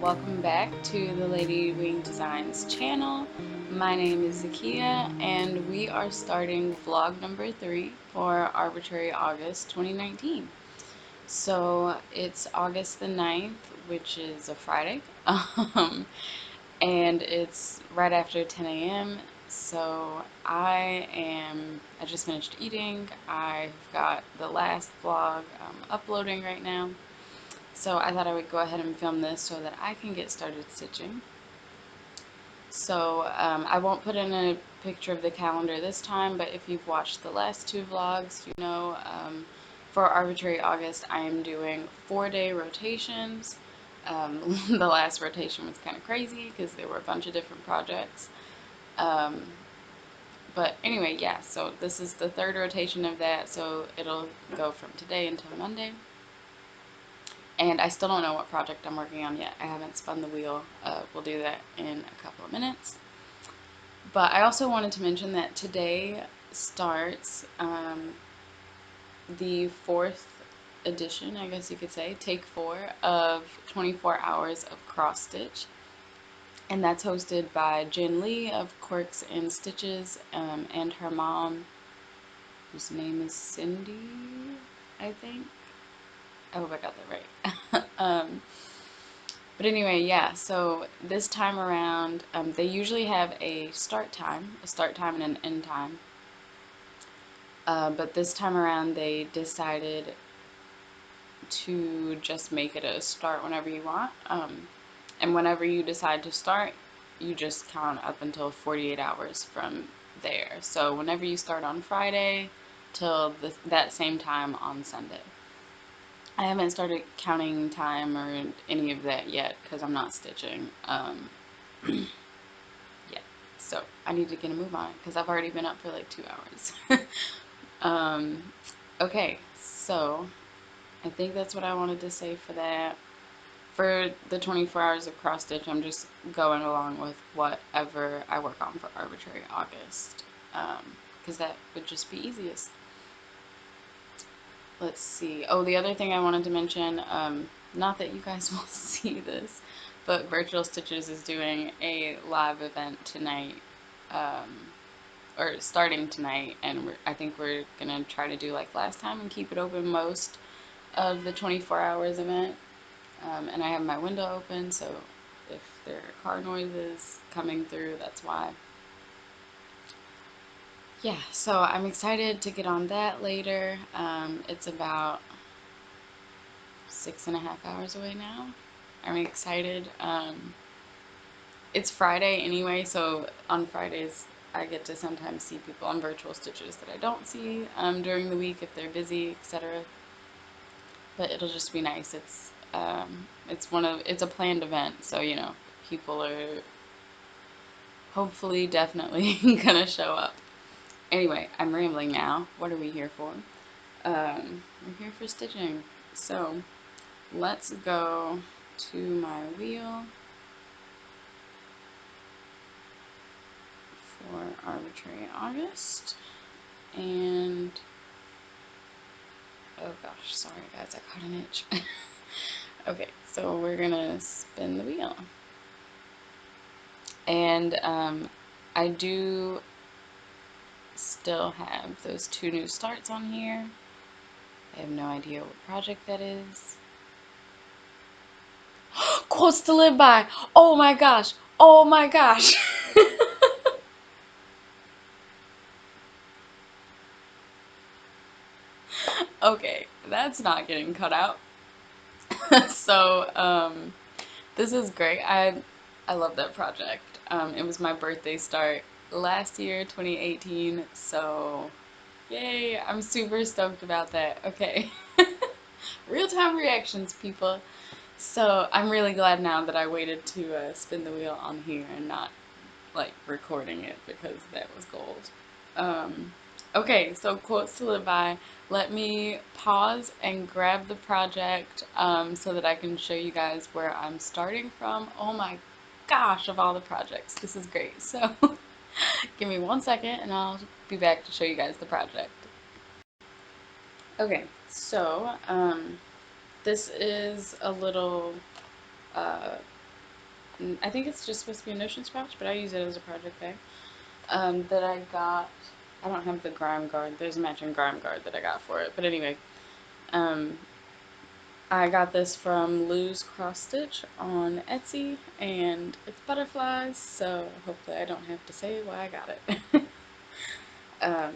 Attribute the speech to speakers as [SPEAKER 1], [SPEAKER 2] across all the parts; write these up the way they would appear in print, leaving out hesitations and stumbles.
[SPEAKER 1] welcome back to the Ladywing Designs channel. My name is Zakiya and we are starting vlog number 3 for Arbitrary August 2019. So it's August the 9th, which is a Friday, and it's right after 10 a.m. So I just finished eating. I've got the last vlog uploading right now. So I thought I would go ahead and film this so that I can get started stitching. So I won't put in a picture of the calendar this time, but if you've watched the last 2 vlogs, you know for Arbitrary August I am doing 4-day rotations. The last rotation was kind of crazy because there were a bunch of different projects. But anyway, yeah, so this is the 3rd rotation of that, so it'll go from today until Monday. And I still don't know what project I'm working on yet. I haven't spun the wheel. We'll do that in a couple of minutes. But I also wanted to mention that today starts the 4th edition, I guess you could say, take 4 of 24 hours of cross stitch. And that's hosted by Jen Lee of Quirks and Stitches and her mom, whose name is Cindy, I think. I hope I got that right. But anyway, yeah, so this time around, they usually have a start time and an end time. But this time around, they decided to just make it a start whenever you want. And whenever you decide to start, you just count up until 48 hours from there. So whenever you start on Friday till that same time on Sunday. I haven't started counting time or any of that yet because I'm not stitching yet. So I need to get a move on it because I've already been up for like 2 hours. Okay, so I think that's what I wanted to say for that. For the 24 hours of cross stitch, I'm just going along with whatever I work on for Arbitrary August because that would just be easiest. Let's see. Oh, the other thing I wanted to mention, not that you guys will see this, but Virtual Stitches is doing a live event tonight, or starting tonight, and I think we're going to try to do like last time and keep it open most of the 24 hours event. And I have my window open, so if there are car noises coming through, that's why. Yeah, so I'm excited to get on that later. It's about 6.5 hours away now. I'm excited. It's Friday anyway, so on Fridays I get to sometimes see people on Virtual Stitches that I don't see during the week if they're busy, etc. But it'll just be nice. It's a planned event, so you know people are hopefully definitely gonna show up. Anyway, I'm rambling now. What are we here for? We're here for stitching. So let's go to my wheel for Arbitrary August. And oh gosh, sorry guys, I caught an itch. Okay, so we're gonna spin the wheel. And I do still have those 2 new starts on here. I have no idea what project that is. Quotes to live by. Oh my gosh. Oh my gosh. Okay, that's not getting cut out. So, this is great. I love that project. It was my birthday start last year, 2018, so yay, I'm super stoked about that. Okay. Real-time reactions, people. So, I'm really glad now that I waited to spin the wheel on here and not, like, recording it because that was gold. Okay, so quotes to live by. Let me pause and grab the project so that I can show you guys where I'm starting from. Oh my gosh, of all the projects. This is great. So give me 1 second and I'll be back to show you guys the project. Okay, so this is a little I think it's just supposed to be a Notion pouch, but I use it as a project bag. That I got. I don't have the grime guard. There's a matching grime guard that I got for it. But anyway, um, I got this from Lou's Cross Stitch on Etsy, and it's butterflies, so hopefully I don't have to say why I got it.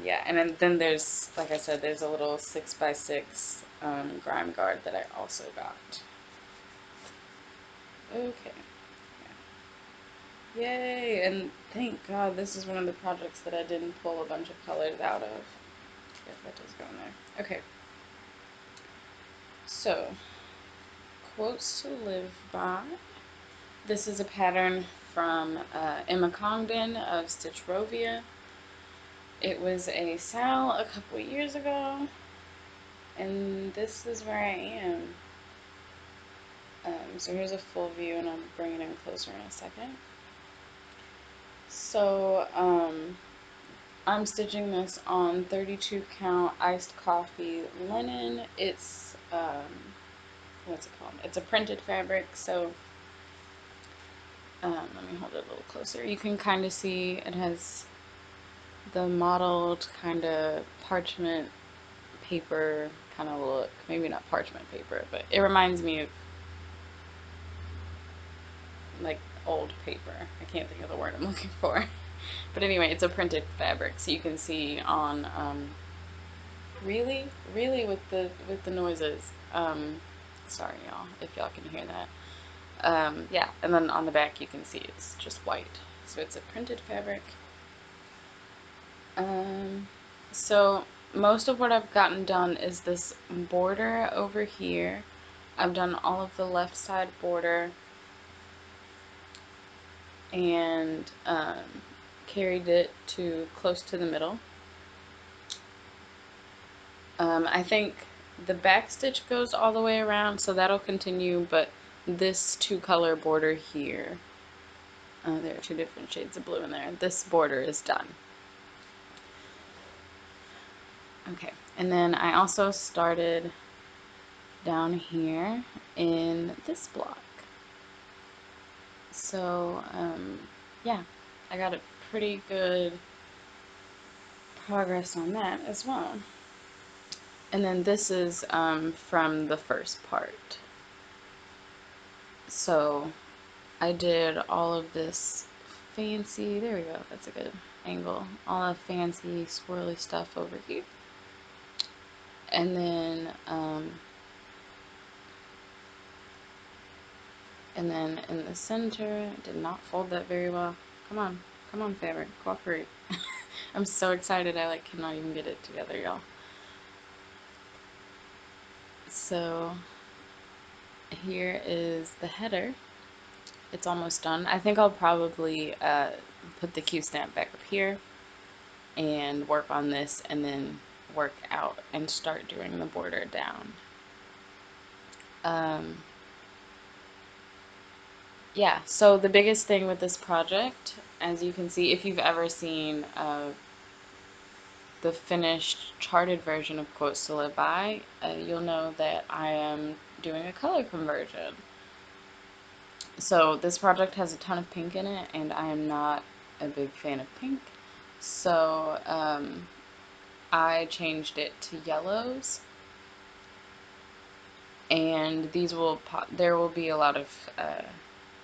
[SPEAKER 1] Yeah, and then there's, like I said, there's a little 6x6 grime guard that I also got. Okay. Yay! And thank God this is one of the projects that I didn't pull a bunch of colors out of. Yes, that does go in there. Okay. So, quotes to live by. This is a pattern from Emma Congdon of Stitchrovia. It was a sale a couple years ago, and this is where I am. So here's a full view, and I'll bring it in closer in a second. So I'm stitching this on 32 count iced coffee linen. It's what's it called? It's a printed fabric, so let me hold it a little closer. You can kind of see it has the mottled kind of parchment paper kind of look. Maybe not parchment paper, but it reminds me of like old paper. I can't think of the word I'm looking for. But anyway, it's a printed fabric, so you can see on really with the noises. Sorry y'all if y'all can hear that. Yeah, and then on the back you can see it's just white. So it's a printed fabric. So most of what I've gotten done is this border over here. I've done all of the left side border and carried it to close to the middle. I think the back stitch goes all the way around, so that'll continue, but this two-color border here, there are two different shades of blue in there, this border is done. Okay, and then I also started down here in this block. So, yeah, I got a pretty good progress on that as well. And then this is from the first part. So I did all of this fancy, there we go, that's a good angle, all the fancy swirly stuff over here. And then in the center, did not fold that very well. Come on fabric, cooperate. I'm so excited I like cannot even get it together, y'all. So here is the header. It's almost done. I think I'll probably put the Q stamp back up here and work on this and then work out and start doing the border down. Yeah, so the biggest thing with this project, as you can see, if you've ever seen the finished charted version of Quotes to Live By, you'll know that I am doing a color conversion. So this project has a ton of pink in it, and I am not a big fan of pink. So I changed it to yellows, and these will there will be a lot of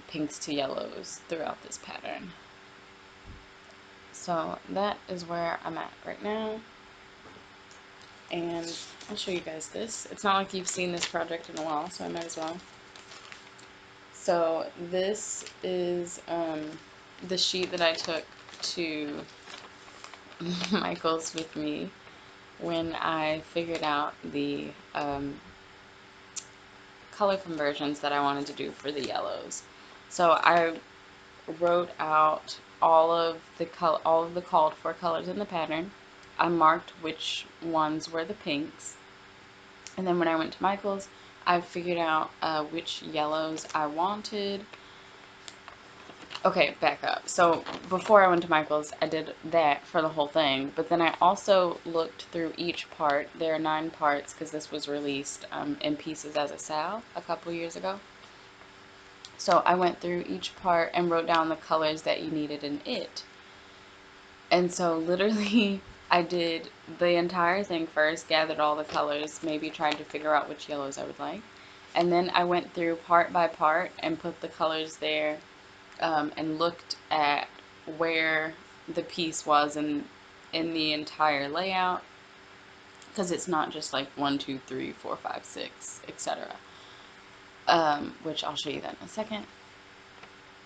[SPEAKER 1] pinks to yellows throughout this pattern. So that is where I'm at right now, and I'll show you guys this. It's not like you've seen this project in a while, so I might as well. So this is the sheet that I took to Michael's with me when I figured out the color conversions that I wanted to do for the yellows. So I wrote out all of the called for colors in the pattern. I marked which ones were the pinks, and then when I went to Michael's, I figured out which yellows I wanted. Okay, back up. So before I went to Michael's, I did that for the whole thing, but then I also looked through each part. There are 9 parts because this was released in pieces as a sale a couple years ago. So I went through each part and wrote down the colors that you needed in it. And so literally I did the entire thing first, gathered all the colors, maybe tried to figure out which yellows I would like. And then I went through part by part and put the colors there, and looked at where the piece was in the entire layout, because it's not just like 1, 2, 3, 4, 5, 6, etc. Which I'll show you that in a second.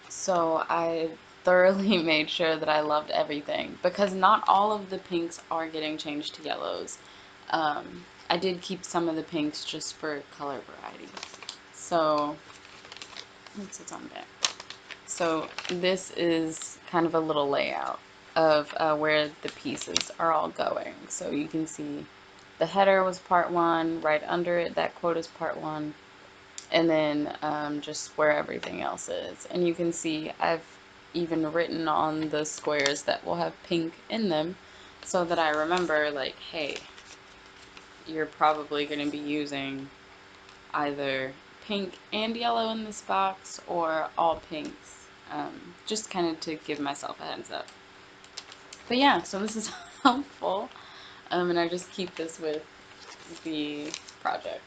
[SPEAKER 1] So I thoroughly made sure that I loved everything, because not all of the pinks are getting changed to yellows. I did keep some of the pinks just for color variety. So what's on the back? So this is kind of a little layout of where the pieces are all going. So you can see the header was part 1, right under it that quote is part 1, and then just where everything else is. And you can see I've even written on the squares that will have pink in them, so that I remember, like, hey, you're probably going to be using either pink and yellow in this box, or all pinks, just kind of to give myself a heads up. But yeah, so this is helpful, and I just keep this with the project.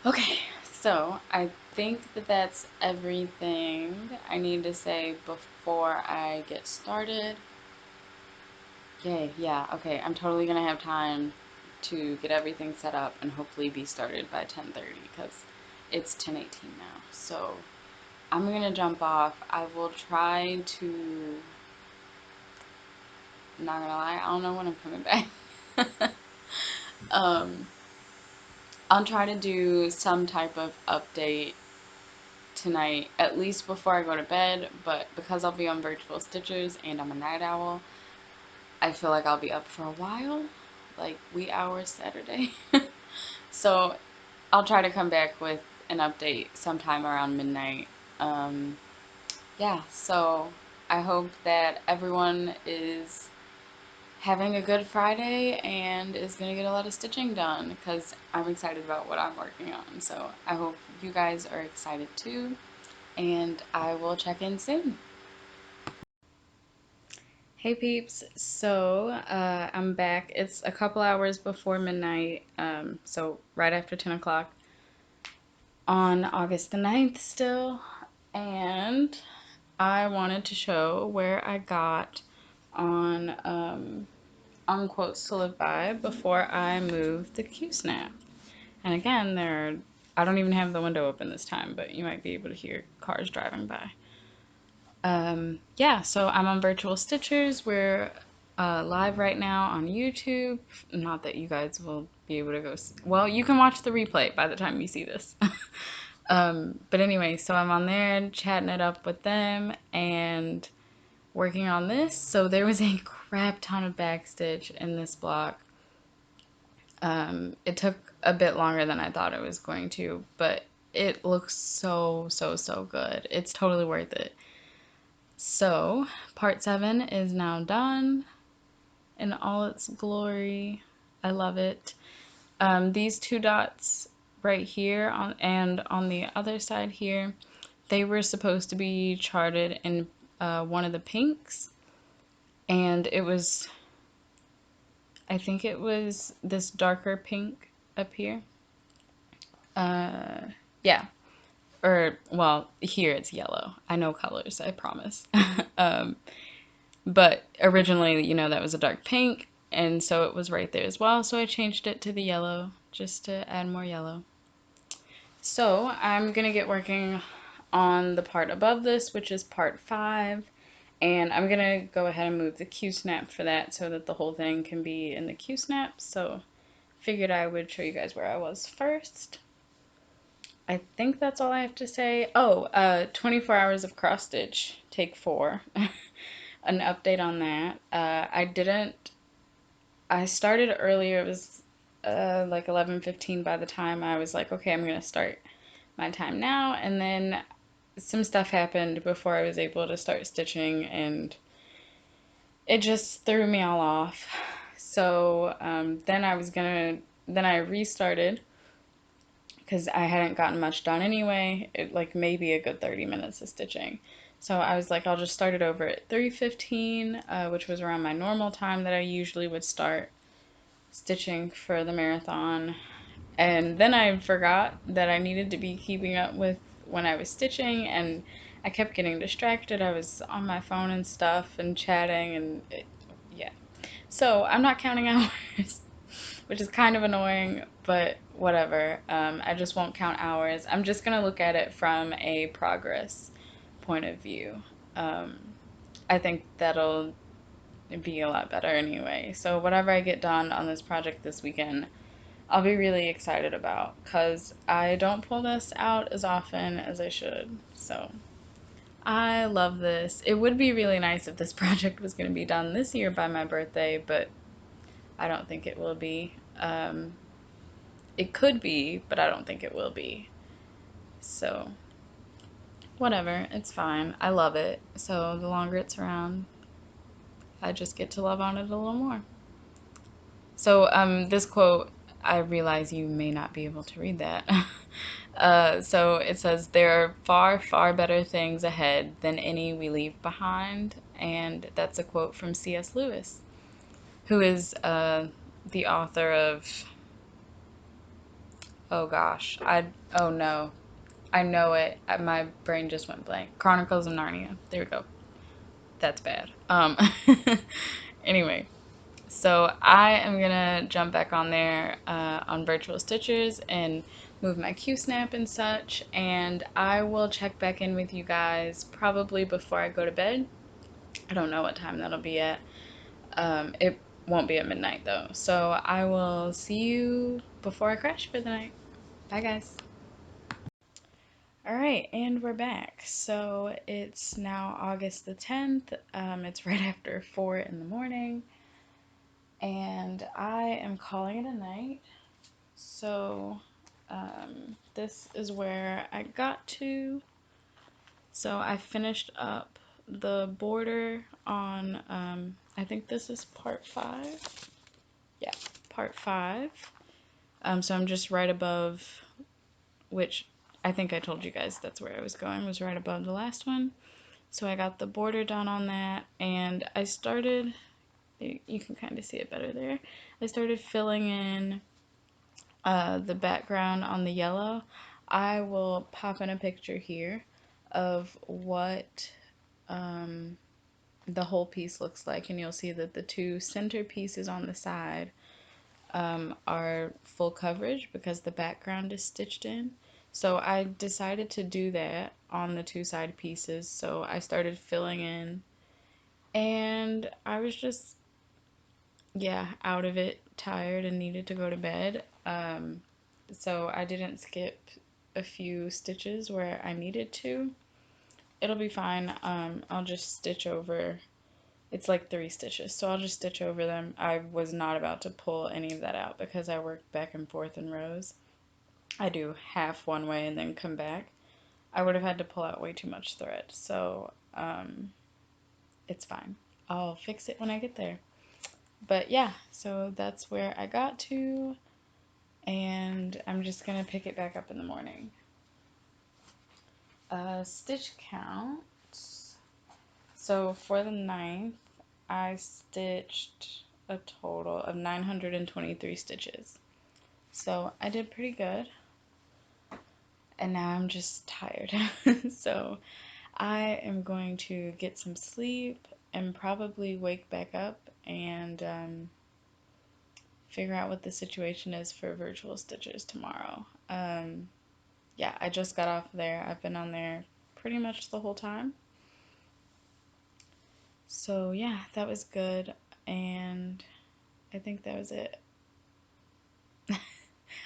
[SPEAKER 1] Okay, so I think that that's everything I need to say before I get started. Yay, yeah, okay, I'm totally gonna have time to get everything set up and hopefully be started by 10:30, because it's 10:18 now. So I'm gonna jump off. I will try to, not gonna lie, I don't know when I'm coming back. um, I'll try to do some type of update tonight, at least before I go to bed, but because I'll be on virtual stitchers and I'm a night owl, I feel like I'll be up for a while, like wee hours Saturday. So I'll try to come back with an update sometime around midnight. Um, yeah, so I hope that everyone is having a good Friday and is going to get a lot of stitching done, because I'm excited about what I'm working on. So I hope you guys are excited too, and I will check in soon. Hey peeps, so I'm back. It's a couple hours before midnight, so right after 10 o'clock on August the 9th still, and I wanted to show where I got on Quotes to Live By before I moved the Q-Snap. And again, I don't even have the window open this time, but you might be able to hear cars driving by. Yeah, so I'm on Virtual Stitchers. We're live right now on YouTube. Not that you guys will be able to go see. Well, you can watch the replay by the time you see this. But anyway, so I'm on there chatting it up with them and working on this. So there was a crap ton of backstitch in this block. It took a bit longer than I thought it was going to, but it looks so, so, so good. It's totally worth it. So, part 7 is now done in all its glory. I love it. These 2 dots right here and on the other side here, they were supposed to be charted in one of the pinks, and it was, I think it was this darker pink up here. Yeah. Or, well, here it's yellow. I know colors, I promise. But originally, that was a dark pink, and so it was right there as well. So I changed it to the yellow just to add more yellow. So I'm going to get working on the part above this, which is part 5. And I'm going to go ahead and move the Q-snap for that so that the whole thing can be in the Q-snap. So figured I would show you guys where I was first. I think that's all I have to say. Oh, 24 hours of cross stitch, take 4. An update on that. I started earlier. It was like 11:15 by the time I was like, okay, I'm going to start my time now. And then some stuff happened before I was able to start stitching, and it just threw me all off. So then I restarted, because I hadn't gotten much done anyway. It like maybe a good 30 minutes of stitching. So I was like, I'll just start it over at 3:15, which was around my normal time that I usually would start stitching for the marathon. And then I forgot that I needed to be keeping up with when I was stitching, and I kept getting distracted. I was on my phone and stuff and chatting, and yeah. So I'm not counting hours, which is kind of annoying, but whatever. I just won't count hours. I'm just going to look at it from a progress point of view. Um, I think that'll be a lot better anyway. So whatever I get done on this project this weekend, I'll be really excited about, because I don't pull this out as often as I should. So I love this. It would be really nice if this project was going to be done this year by my birthday, but I don't think it will be. It could be, but I don't think it will be. So whatever, it's fine. I love it. So the longer it's around, I just get to love on it a little more. So this quote, I realize you may not be able to read that. So it says, "There are far, far better things ahead than any we leave behind." And that's a quote from C.S. Lewis, who is the author of, oh gosh, oh no, I know it. My brain just went blank. Chronicles of Narnia. There we go. That's bad. Anyway, so I am gonna jump back on there on Virtual Stitchers and move my Q-snap and such, and I will check back in with you guys probably before I go to bed. I don't know what time that'll be at. It won't be at midnight though, so I will see you before I crash for the night. Bye guys. All right, and we're back. So it's now August the 10th. It's right after 4 in the morning, and I am calling it a night. So this is where I got to. So I finished up the border on, I think this is part 5. Yeah, part 5. So I'm just right above, which I think I told you guys that's where I was going, was right above the last one. So I got the border done on that, and I started, you can kind of see it better there, I started filling in the background on the yellow. I will pop in a picture here of what the whole piece looks like, and you'll see that the two center pieces on the side are full coverage because the background is stitched in. So I decided to do that on the two side pieces, so I started filling in, and I was just, yeah, out of it, tired, and needed to go to bed. So I didn't skip a few stitches where I needed to. It'll be fine. I'll just stitch over. It's like 3 stitches, so I'll just stitch over them. I was not about to pull any of that out because I work back and forth in rows. I do half one way and then come back. I would have had to pull out way too much thread, so it's fine. I'll fix it when I get there. But yeah, so that's where I got to, and I'm just gonna pick it back up in the morning. Stitch counts. So for the 9th, I stitched a total of 923 stitches. So I did pretty good. And now I'm just tired. So I am going to get some sleep and probably wake back up and figure out what the situation is for virtual stitchers tomorrow. Yeah, I just got off there. I've been on there pretty much the whole time. So yeah, that was good, and I think that was it.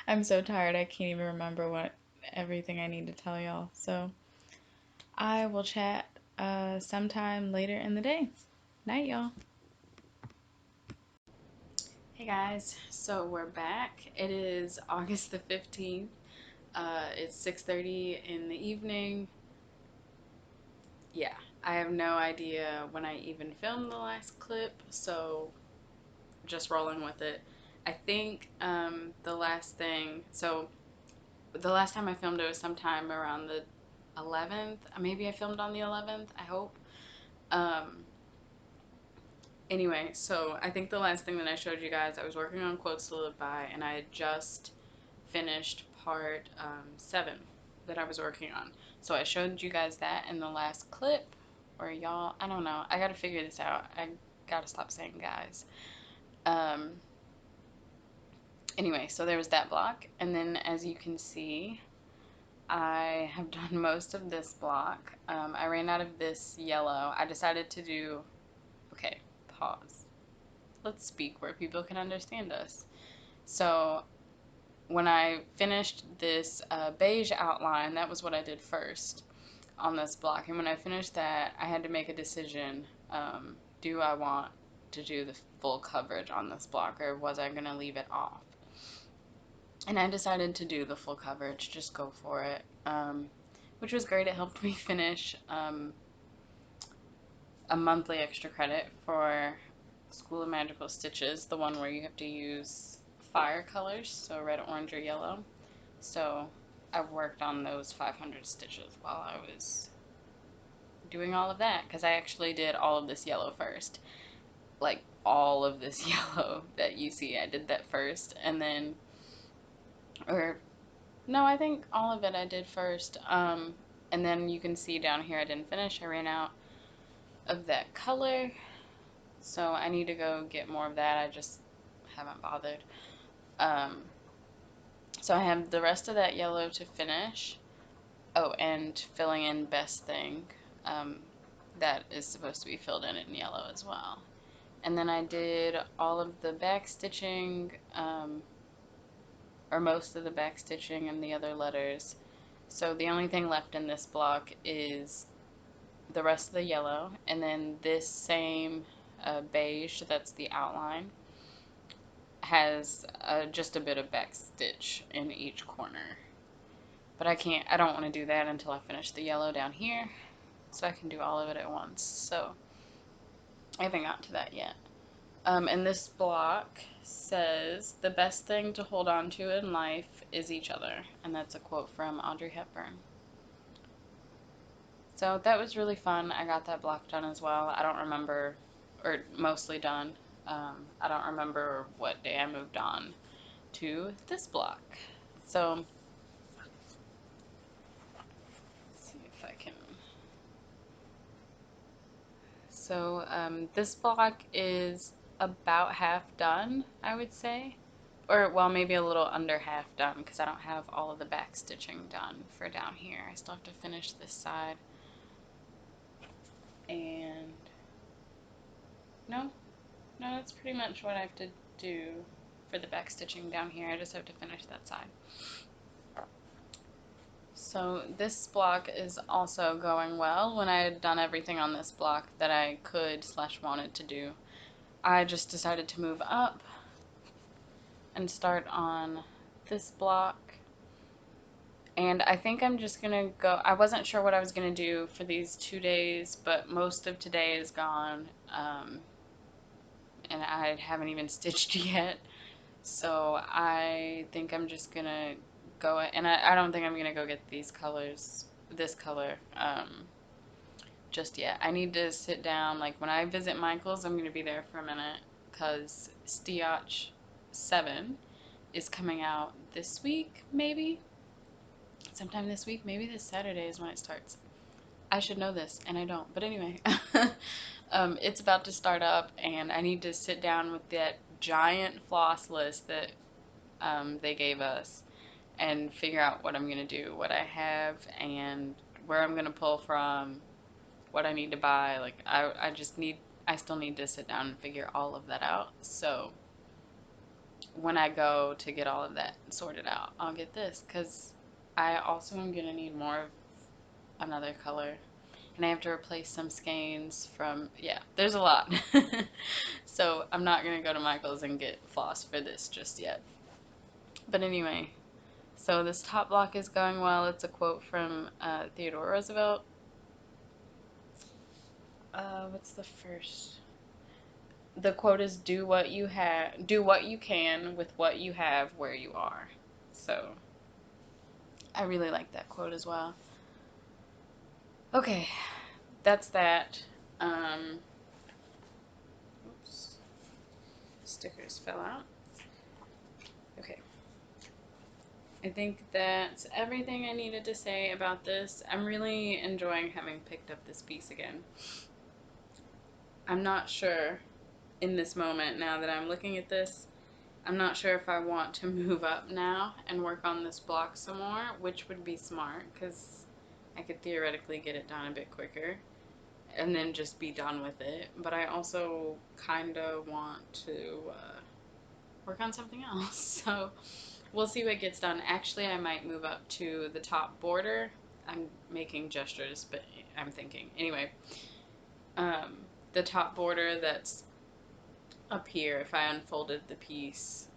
[SPEAKER 1] I'm so tired, I can't even remember what everything I need to tell y'all. So I will chat sometime later in the day. Night, y'all. Hey guys, so we're back. It is August the 15th. It's 6:30 in the evening. Yeah, I have no idea when I even filmed the last clip, so just rolling with it. I think the last thing, so the last time I filmed it was sometime around the 11th. Maybe I filmed on the 11th, I hope. Um, anyway, so I think the last thing that I showed you guys, I was working on Quotes to Live By, and I had just finished part 7 that I was working on. So I showed you guys that in the last clip, or y'all, I don't know. I gotta figure this out. I gotta stop saying guys. Um, anyway, so there was that block, and then as you can see, I have done most of this block. I ran out of this yellow. I decided to do, okay, pause. Let's speak where people can understand us. So when I finished this beige outline, that was what I did first on this block. And when I finished that, I had to make a decision. Do I want to do the full coverage on this block, or was I going to leave it off? And I decided to do the full coverage, just go for it, which was great. It helped me finish a monthly extra credit for School of Magical Stitches, the one where you have to use fire colors, so red, orange, or yellow. So I worked on those 500 stitches while I was doing all of that, because I actually did all of this yellow first. Like, all of this yellow that you see, I did that first, and then, or, no, I think all of it I did first, and then you can see down here I didn't finish. I ran out of that color, so I need to go get more of that. I just haven't bothered. So I have the rest of that yellow to finish. Oh, and filling in Best Thing. That is supposed to be filled in yellow as well. And then I did all of the back stitching, or most of the back stitching and the other letters. So the only thing left in this block is the rest of the yellow, and then this same beige, that's the outline, has just a bit of back stitch in each corner. But I don't want to do that until I finish the yellow down here, so I can do all of it at once. So I haven't got to that yet. And this block says, "The best thing to hold on to in life is each other." And that's a quote from Audrey Hepburn. So that was really fun. I got that block done as well. I don't remember, or mostly done. I don't remember what day I moved on to this block. So, let's see if I can. So, this block is about half done, I would say. Or, well, maybe a little under half done, because I don't have all of the back stitching done for down here. I still have to finish this side. And no, that's pretty much what I have to do for the back stitching down here. I just have to finish that side. So this block is also going well. When I had done everything on this block that I could / wanted to do, I just decided to move up and start on this block. And I think I'm just gonna go, I wasn't sure what I was gonna do for these 2 days, but most of today is gone, and I haven't even stitched yet. So I think I'm just gonna go, and I don't think I'm gonna go get these colors, this color, just yet. I need to sit down, like when I visit Michael's, I'm gonna be there for a minute, because Stiach 7 is coming out this week, maybe? Sometime this week, maybe this Saturday is when it starts. I should know this, and I don't, but anyway. It's about to start up, and I need to sit down with that giant floss list that they gave us and figure out what I'm going to do, what I have, and where I'm going to pull from, what I need to buy. Like, I still need to sit down and figure all of that out. So when I go to get all of that sorted out, I'll get this, because I also am going to need more of another color. And I have to replace some skeins from, yeah, there's a lot. So I'm not going to go to Michael's and get floss for this just yet. But anyway, so this top block is going well. It's a quote from Theodore Roosevelt. What's the first? The quote is, do what you can with what you have where you are. So I really like that quote as well. Okay, that's that. Oops, stickers fell out. Okay. I think that's everything I needed to say about this. I'm really enjoying having picked up this piece again. I'm not sure in this moment, now that I'm looking at this, I'm not sure if I want to move up now and work on this block some more, which would be smart because I could theoretically get it done a bit quicker and then just be done with it. But I also kind of want to work on something else. So we'll see what gets done. Actually, I might move up to the top border. I'm making gestures, but I'm thinking. Anyway, the top border that's up here, if I unfolded the piece,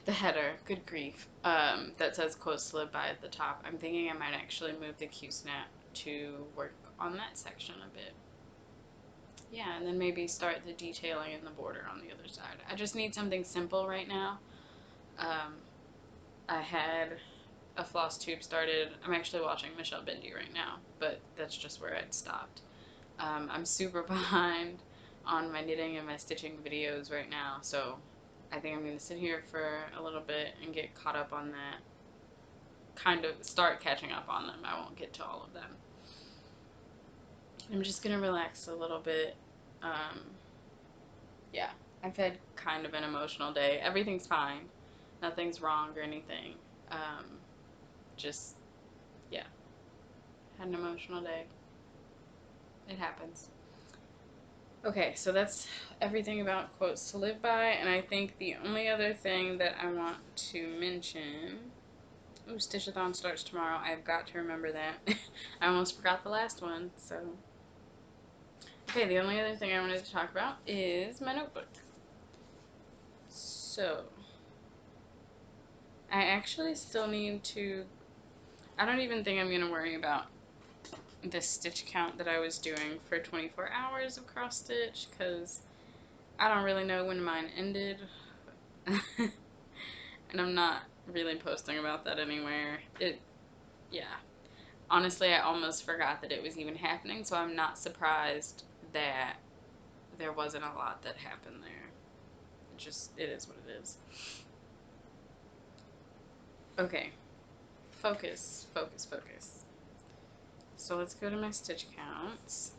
[SPEAKER 1] the header, good grief, that says quotes to live by at the top, I'm thinking I might actually move the Q-snap to work on that section a bit. Yeah, and then maybe start the detailing in the border on the other side. I just need something simple right now. I had a Flosstube started. I'm actually watching Michelle Bindi right now, but that's just where I'd stopped. I'm super behind on my knitting and my stitching videos right now, so I think I'm going to sit here for a little bit and get caught up on that. Kind of start catching up on them. I won't get to all of them. I'm just going to relax a little bit. Yeah, I've had kind of an emotional day. Everything's fine. Nothing's wrong or anything. Just, yeah, had an emotional day. It happens. Okay, so that's everything about quotes to live by, and I think the only other thing that I want to mention... Ooh, Stitchathon starts tomorrow. I've got to remember that. I almost forgot the last one, so... Okay, the only other thing I wanted to talk about is my notebook. So... I actually still need to... I don't even think I'm going to worry about the stitch count that I was doing for 24 hours of cross stitch, because I don't really know when mine ended. And I'm not really posting about that anywhere. Yeah. Honestly, I almost forgot that it was even happening, so I'm not surprised that there wasn't a lot that happened there. It is what it is. Okay. Focus, focus, focus. So let's go to my stitch counts.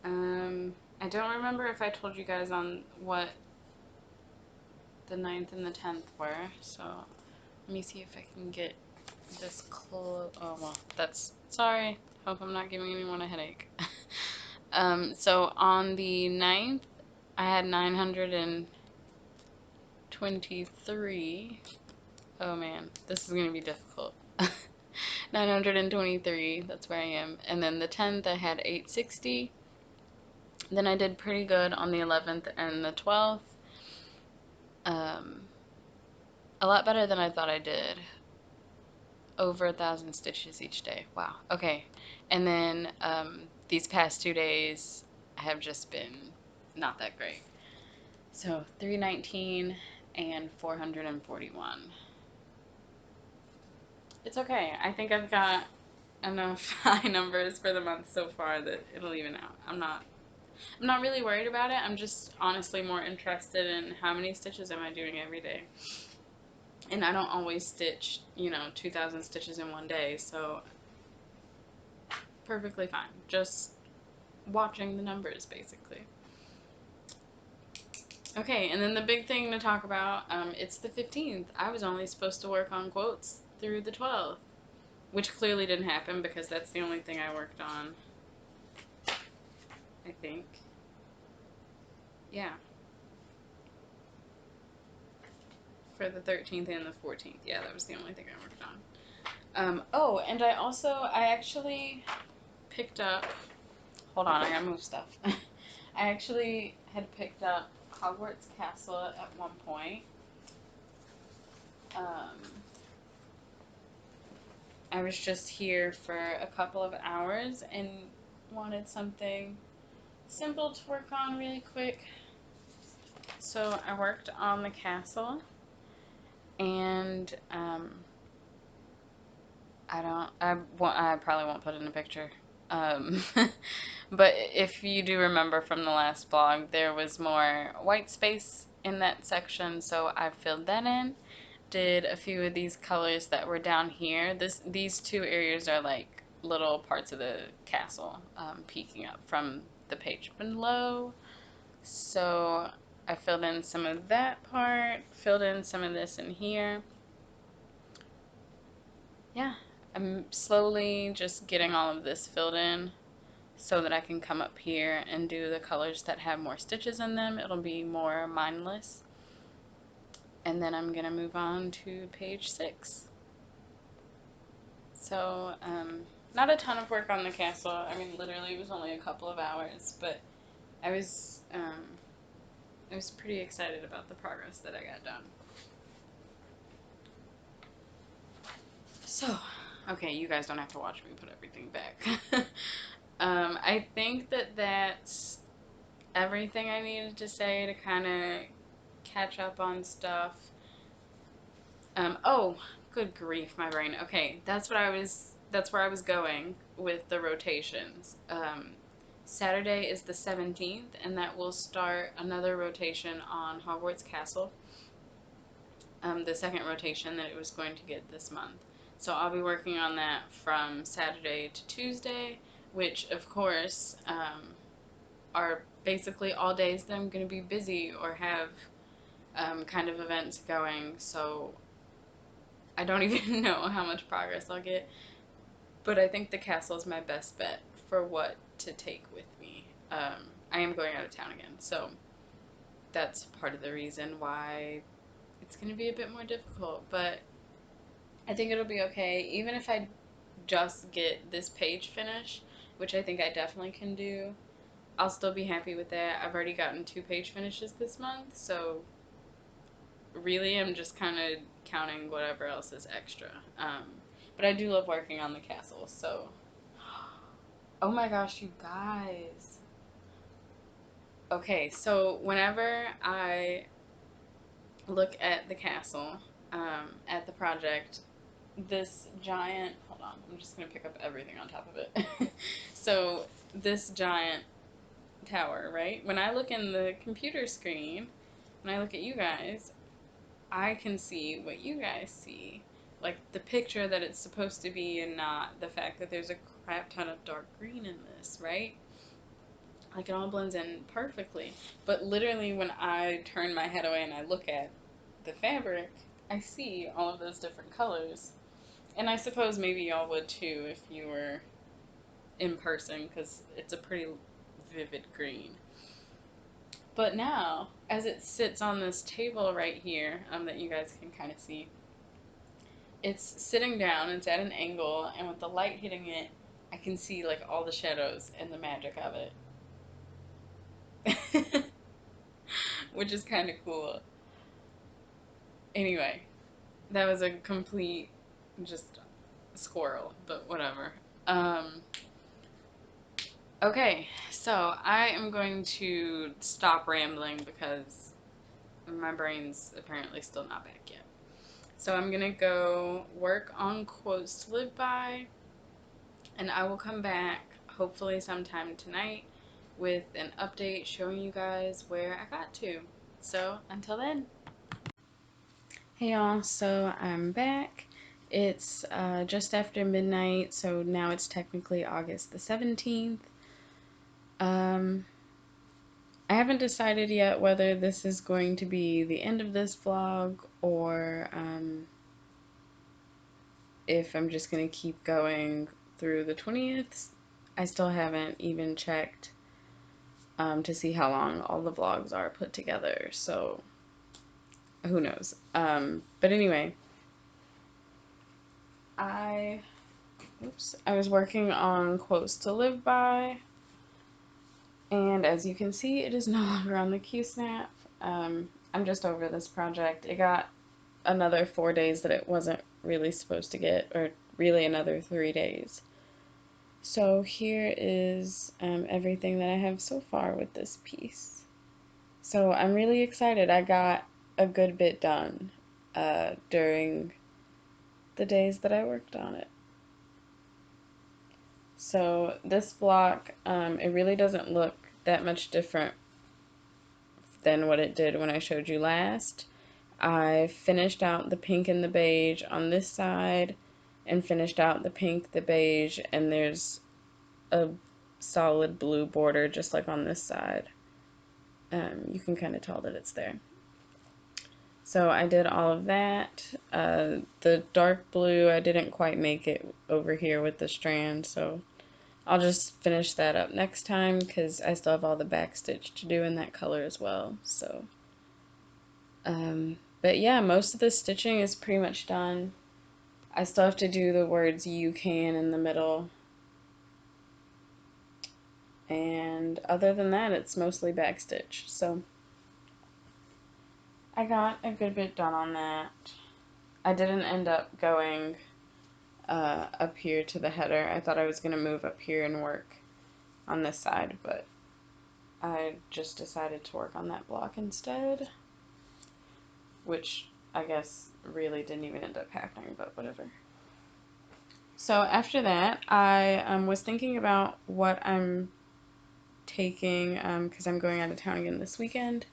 [SPEAKER 1] I don't remember if I told you guys on what the 9th and the 10th were, so let me see if I can get this close. Oh, well, that's... Sorry. Hope I'm not giving anyone a headache. So on the 9th, I had 923. Oh, man. This is going to be difficult. 923. That's where I am. And then the 10th, I had 860. Then I did pretty good on the 11th and the 12th. A lot better than I thought I did. Over 1,000 stitches each day. Wow. Okay. And then these past 2 days have just been not that great. So 319 and 441. It's okay. I think I've got enough high numbers for the month so far that it'll even out. I'm not really worried about it. I'm just honestly more interested in how many stitches am I doing every day. And I don't always stitch, 2,000 stitches in one day, so perfectly fine. Just watching the numbers, basically. Okay, and then the big thing to talk about, it's the 15th. I was only supposed to work on quotes through the 12th, which clearly didn't happen because that's the only thing I worked on, I think. Yeah. For the 13th and the 14th. Yeah, that was the only thing I worked on. Oh, and I actually picked up... Hold on, I gotta move stuff. I actually had picked up Hogwarts Castle at one point. I was just here for a couple of hours and wanted something simple to work on really quick. So I worked on the castle, And I probably won't put in a picture. Um, but if you do remember from the last blog, there was more white space in that section, so I filled that in. Did a few of these colors that were down here. These two areas are like little parts of the castle peeking up from the page below. So I filled in some of that part, filled in some of this in here. Yeah, I'm slowly just getting all of this filled in so that I can come up here and do the colors that have more stitches in them. It'll be more mindless. And then I'm gonna move on to page 6. So, not a ton of work on the castle. I mean, literally it was only a couple of hours, but I was, I was pretty excited about the progress that I got done. So, okay, you guys don't have to watch me put everything back. I think that that's everything I needed to say to kind of catch up on stuff. Oh, good grief, my brain. Okay, that's where I was going with the rotations. Saturday is the 17th, and that will start another rotation on Hogwarts Castle. The second rotation that it was going to get this month. So I'll be working on that from Saturday to Tuesday, which of course are basically all days that I'm going to be busy or have kind of events going. So I don't even know how much progress I'll get, but I think the castle is my best bet for what to take with me. I am going out of town again, so that's part of the reason why it's going to be a bit more difficult, but I think it'll be okay. Even if I just get this page finished, which I think I definitely can do, I'll still be happy with that. I've already gotten 2 page finishes this month, so really I'm just kind of counting whatever else is extra. But I do love working on the castle, so. Oh my gosh, you guys. Okay, so whenever I look at the castle, at the project, this giant, hold on, I'm just going to pick up everything on top of it. So, this giant tower, right? When I look in the computer screen, when I look at you guys, I can see what you guys see. Like the picture that it's supposed to be and not the fact that there's a crap ton of dark green in this, right? Like it all blends in perfectly. But literally when I turn my head away and I look at the fabric, I see all of those different colors. And I suppose maybe y'all would too if you were in person because it's a pretty vivid green. But now, as it sits on this table right here, that you guys can kind of see, it's sitting down, it's at an angle, and with the light hitting it, I can see like all the shadows and the magic of it. Which is kind of cool. Anyway, that was a complete just squirrel, but whatever. Um, okay, so I am going to stop rambling because my brain's apparently still not back yet. So I'm gonna go work on quotes to live by, and I will come back hopefully sometime tonight with an update showing you guys where I got to. So until then. Hey y'all, so I'm back. It's just after midnight, so now it's technically August the 17th. I haven't decided yet whether this is going to be the end of this vlog or if I'm just going to keep going through the 20th. I still haven't even checked to see how long all the vlogs are put together, so who knows. But anyway, I was working on quotes to live by, and as you can see, it is no longer on the QSnap. I'm just over this project. It got another 4 days that it wasn't really supposed to get, or really another 3 days. So here is everything that I have so far with this piece. So I'm really excited. I got a good bit done. during the days that I worked on it. So this block, it really doesn't look that much different than what it did when I showed you last. I finished out the pink and the beige on this side and finished out the pink, the beige, and there's a solid blue border just like on this side. You can kind of tell that it's there. So I did all of that. The dark blue, I didn't quite make it over here with the strand, so I'll just finish that up next time because I still have all the back stitch to do in that color as well. So, but yeah, most of the stitching is pretty much done. I still have to do the words "you can" in the middle. And other than that, it's mostly back stitch. So I got a good bit done on that. I didn't end up going up here to the header. I thought I was going to move up here and work on this side, but I just decided to work on that block instead, which I guess really didn't even end up happening, but whatever. So after that, I was thinking about what I'm taking, because I'm going out of town again this weekend,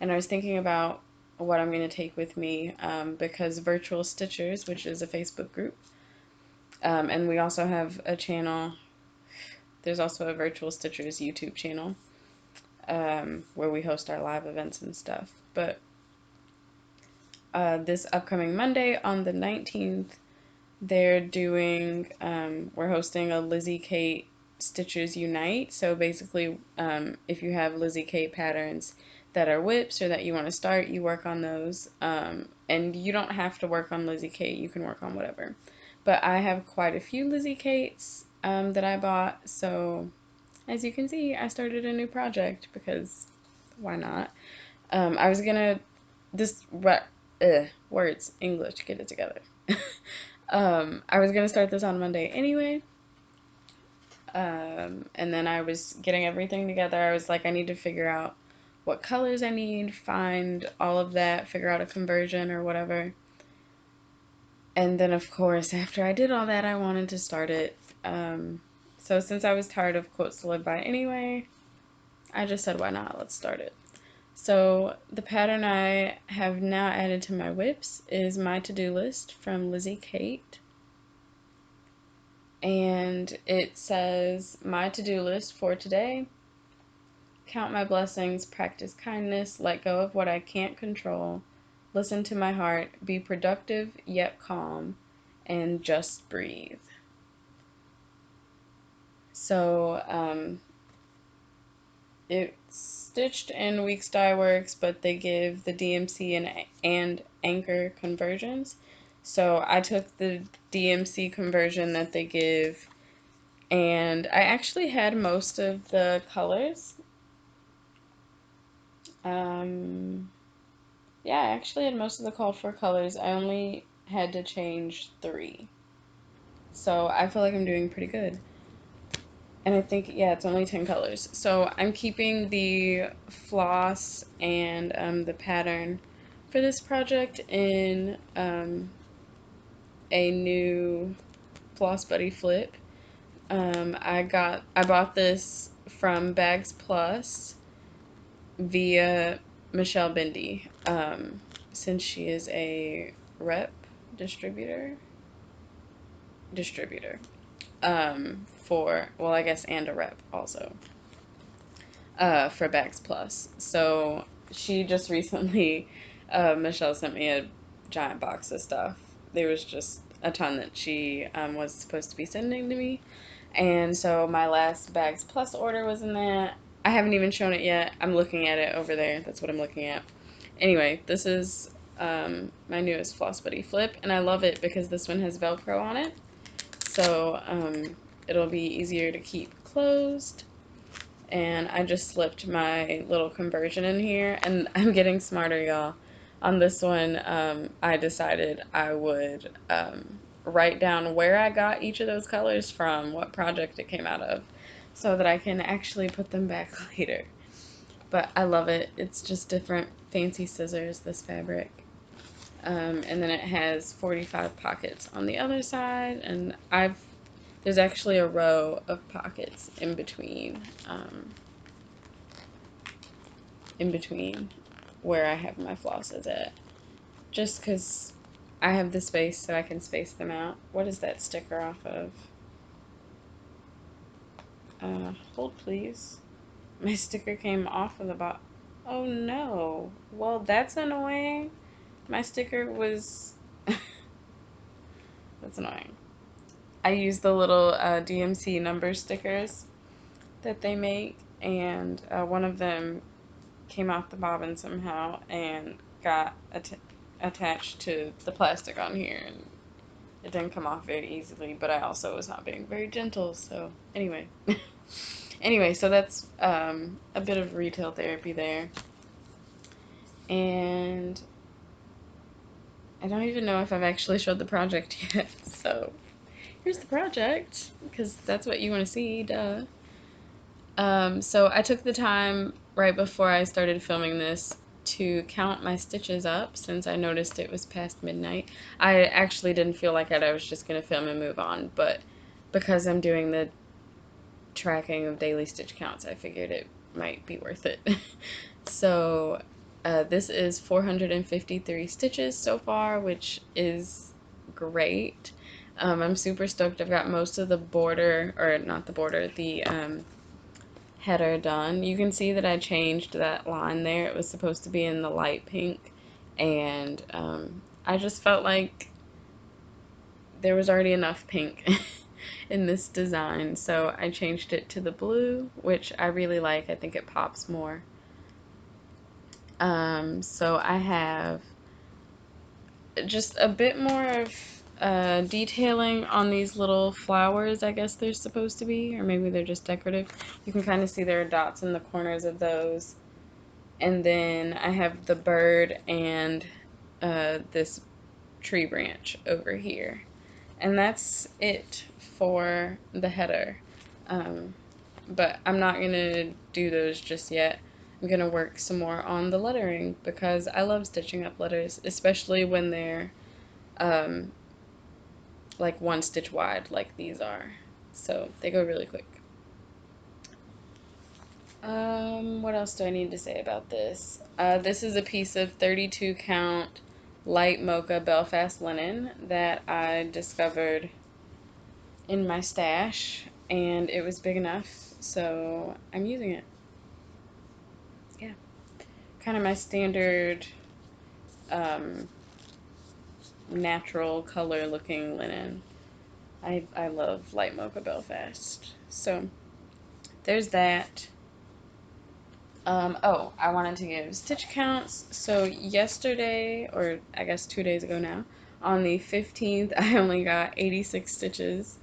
[SPEAKER 1] and I was thinking about what I'm going to take with me, because Virtual Stitchers, which is a Facebook group, and we also have a channel, there's also a Virtual Stitchers YouTube channel, where we host our live events and stuff. But this upcoming Monday on the 19th, they're doing, we're hosting a Lizzie Kate Stitchers Unite. So basically, if you have Lizzie Kate patterns that are whips or that you want to start, you work on those. And you don't have to work on Lizzie Kate, you can work on whatever. But I have quite a few Lizzie Kates that I bought, so as you can see, I started a new project because why not? I was gonna, words, English, get it together. I was gonna start this on Monday anyway. And then I was getting everything together. I was like, I need to figure out what colors I need, find all of that, figure out a conversion or whatever. And then, of course, after I did all that, I wanted to start it. So since I was tired of Quotes to Live By anyway, I just said, why not? Let's start it. So the pattern I have now added to my whips is My To-Do List from Lizzie Kate. And it says, my to-do list for today: count my blessings, practice kindness, let go of what I can't control, listen to my heart, be productive yet calm, and just breathe. So it's stitched in Weeks Dye Works, but they give the DMC and Anchor conversions. So I took the DMC conversion that they give, and I actually had most of the colors. Yeah, I actually had most of the called for colors. I only had to change 3. So I feel like I'm doing pretty good. And I think, yeah, it's only 10 colors. So I'm keeping the floss and the pattern for this project in a new Floss Buddy flip. I bought this from Bags Plus via Michelle Bindi, since she is a rep distributor for, well, I guess, and a rep also for Bags Plus. So she just recently, Michelle sent me a giant box of stuff. There was just a ton that she was supposed to be sending to me. And so my last Bags Plus order was in that. I haven't even shown it yet. I'm looking at it over there. That's what I'm looking at. Anyway, this is my newest Floss Buddy flip, and I love it because this one has Velcro on it. So it'll be easier to keep closed. And I just slipped my little conversion in here, and I'm getting smarter, y'all. On this one, I decided I would write down where I got each of those colors from, what project it came out of, so that I can actually put them back later. But I love it. It's just different fancy scissors, this fabric. And then it has 45 pockets on the other side, and there's actually a row of pockets in between where I have my flosses at, just because I have the space so I can space them out. What is that sticker off of? Hold please. My sticker came off of the bottom. Oh no. Well, that's annoying. My sticker was... That's annoying. I use the little DMC number stickers that they make, and one of them came off the bobbin somehow and got attached to the plastic on here, and it didn't come off very easily, but I also was not being very gentle, so anyway. Anyway, so that's a bit of retail therapy there. And I don't even know if I've actually showed the project yet, so here's the project, because that's what you want to see, duh. So I took the time right before I started filming this to count my stitches up, since I noticed it was past midnight. I actually didn't feel like it. I was just going to film and move on, but because I'm doing the tracking of daily stitch counts, I figured it might be worth it. So this is 453 stitches so far, which is great. I'm super stoked. I've got most of the border, or not the border, the header done. You can see that I changed that line there. It was supposed to be in the light pink, and I just felt like there was already enough pink in this design, so I changed it to the blue, which I really like. I think it pops more. So I have just a bit more of detailing on these little flowers, I guess they're supposed to be, or maybe they're just decorative. You can kind of see there are dots in the corners of those. And then I have the bird and this tree branch over here. And that's it for the header. But I'm not going to do those just yet. I'm going to work some more on the lettering, because I love stitching up letters, especially when they're like one stitch wide like these are. So they go really quick. What else do I need to say about this? This is a piece of 32 count light mocha Belfast linen that I discovered in my stash, and it was big enough, so I'm using it. Yeah. Kind of my standard natural color looking linen. I love light mocha Belfast. So there's that. Oh, I wanted to give stitch counts. So yesterday, or I guess 2 days ago now, on the 15th, I only got 86 stitches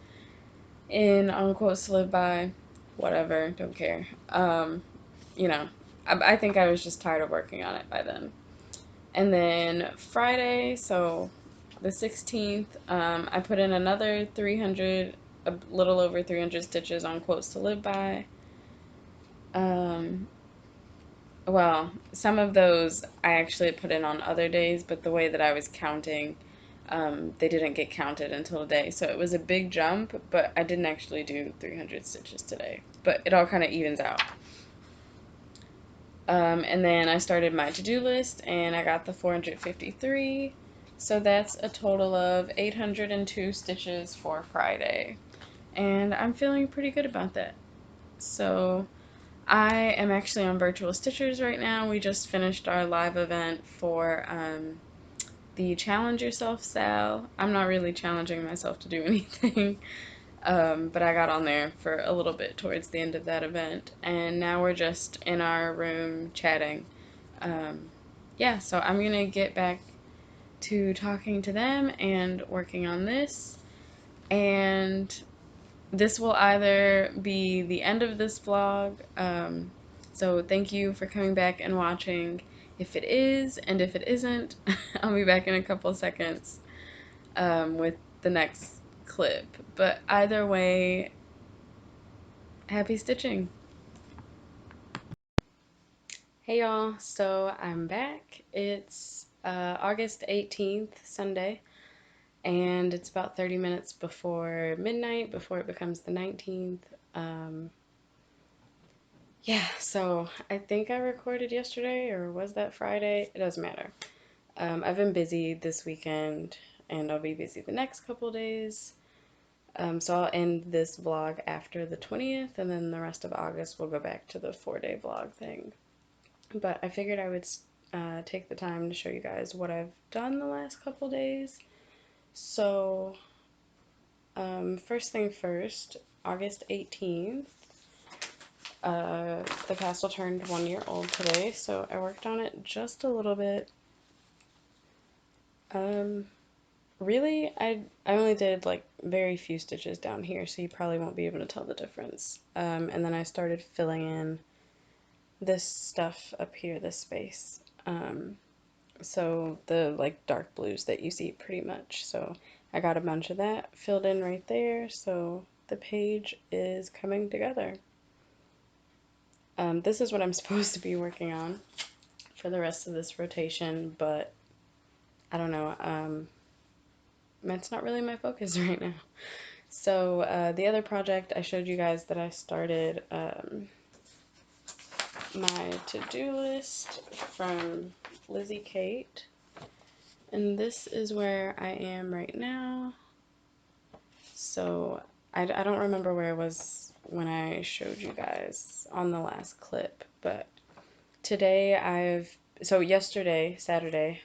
[SPEAKER 1] in On Quotes to Live By. Whatever, don't care. You know, I think I was just tired of working on it by then. And then Friday, so the 16th, I put in another 300, a little over 300 stitches on Quotes to Live By. Well, some of those I actually put in on other days, but the way that I was counting, they didn't get counted until today. So it was a big jump, but I didn't actually do 300 stitches today. But it all kind of evens out. And then I started my to-do list, and I got the 453. So that's a total of 802 stitches for Friday. And I'm feeling pretty good about that. So I am actually on Virtual Stitchers right now. We just finished our live event for the Challenge Yourself sale. I'm not really challenging myself to do anything, but I got on there for a little bit towards the end of that event, and now we're just in our room chatting. Yeah, so I'm going to get back to talking to them and working on this, and this will either be the end of this vlog, so thank you for coming back and watching if it is, and if it isn't, I'll be back in a couple seconds with the next clip. But either way, happy stitching! Hey y'all, so I'm back. It's August 18th, Sunday, and it's about 30 minutes before midnight, before it becomes the 19th. Yeah, so I think I recorded yesterday, or was that Friday? It doesn't matter. I've been busy this weekend, and I'll be busy the next couple days. So I'll end this vlog after the 20th, and then the rest of August we'll go back to the 4-day vlog thing. But I figured I would take the time to show you guys what I've done the last couple days. So, first thing first, August 18th, the castle turned 1 year old today, so I worked on it just a little bit. Really, I only did like very few stitches down here, so you probably won't be able to tell the difference. And then I started filling in this stuff up here, this space. So the like dark blues that you see pretty much. So I got a bunch of that filled in right there, so the page is coming together. This is what I'm supposed to be working on for the rest of this rotation, but I don't know, that's not really my focus right now. So the other project I showed you guys that I started my to-do list from Lizzie Kate, and this is where I am right now. So I don't remember where I was when I showed you guys on the last clip, but today so yesterday, Saturday,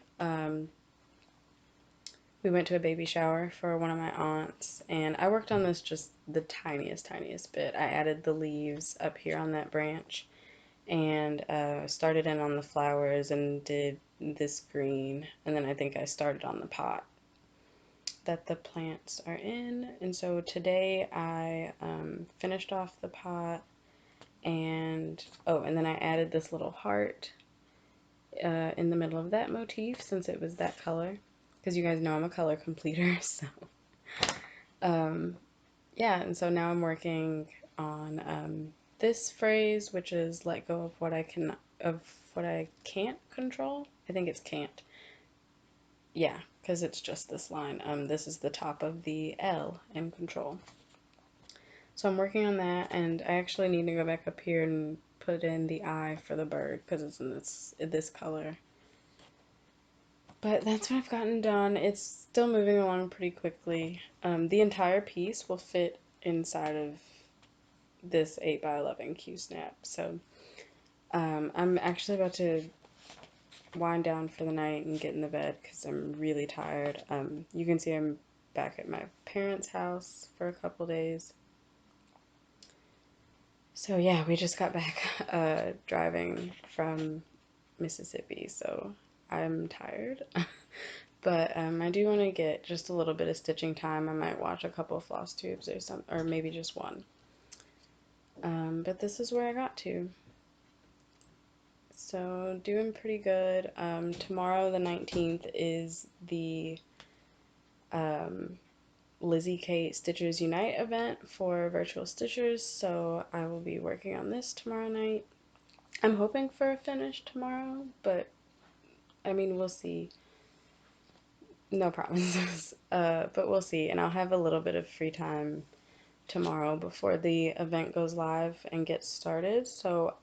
[SPEAKER 1] we went to a baby shower for one of my aunts, and I worked on this just the tiniest bit. I added the leaves up here on that branch, and started in on the flowers and did this green, and then I think I started on the pot that the plants are in. And so today I finished off the pot, and and then I added this little heart in the middle of that motif, since it was that color, because you guys know I'm a color completer. So yeah, and so now I'm working on this phrase, which is let go of what I can't control. I think it's can't. Yeah, because it's just this line. This is the top of the L in control. So I'm working on that, and I actually need to go back up here and put in the eye for the bird, because it's in this color. But that's what I've gotten done. It's still moving along pretty quickly. The entire piece will fit inside of this 8x11 Q-snap. So I'm actually about to wind down for the night and get in the bed because I'm really tired. You can see I'm back at my parents' house for a couple days. So yeah, we just got back driving from Mississippi, so I'm tired. But I do want to get just a little bit of stitching time. I might watch a couple of Flosstubes or maybe just one. But this is where I got to. So doing pretty good. Tomorrow the 19th is the Lizzie Kate Stitchers Unite event for virtual stitchers, so I will be working on this tomorrow night. I'm hoping for a finish tomorrow, but I mean, we'll see. No promises, but we'll see. And I'll have a little bit of free time tomorrow before the event goes live and gets started, so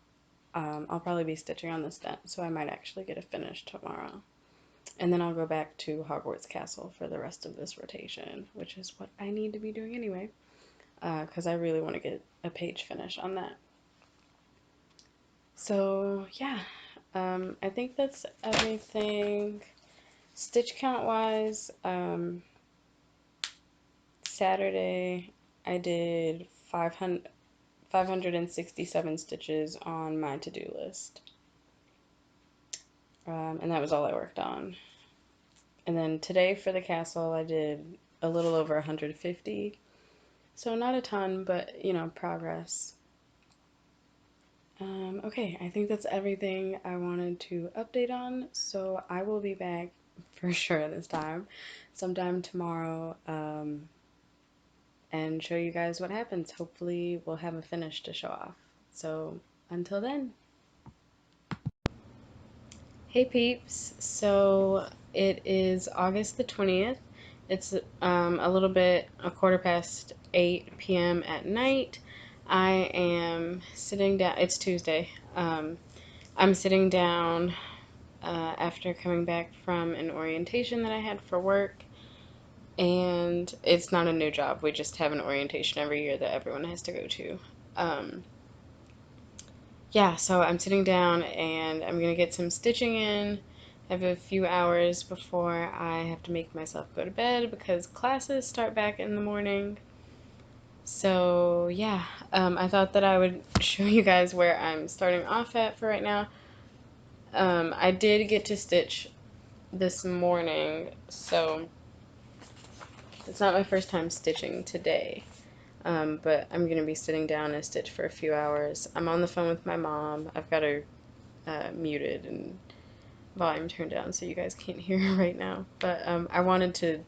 [SPEAKER 1] I'll probably be stitching on this then, so I might actually get a finish tomorrow. And then I'll go back to Hogwarts Castle for the rest of this rotation, which is what I need to be doing anyway, because I really want to get a page finish on that. So yeah, I think that's everything. Stitch count wise, Saturday I did 567 stitches on my to-do list. And that was all I worked on. And then today for the castle I did a little over 150. So not a ton, but you know, progress. Okay, I think that's everything I wanted to update on, so I will be back for sure this time, sometime tomorrow, and show you guys what happens. Hopefully we'll have a finish to show off. So until then.
[SPEAKER 2] Hey peeps, so it is August the 20th. It's a quarter past 8 p.m. at night. I am sitting down, it's Tuesday. I'm sitting down after coming back from an orientation that I had for work, and it's not a new job. We just have an orientation every year that everyone has to go to. Um, yeah, so I'm sitting down and I'm gonna get some stitching in. I have a few hours before I have to make myself go to bed because classes start back in the morning. So yeah, I thought that I would show you guys where I'm starting off at for right now. I did get to stitch this morning, so it's not my first time stitching today. But I'm gonna be sitting down and stitch for a few hours. I'm on the phone with my mom. I've got her muted and volume turned down so you guys can't hear right now. But I wanted to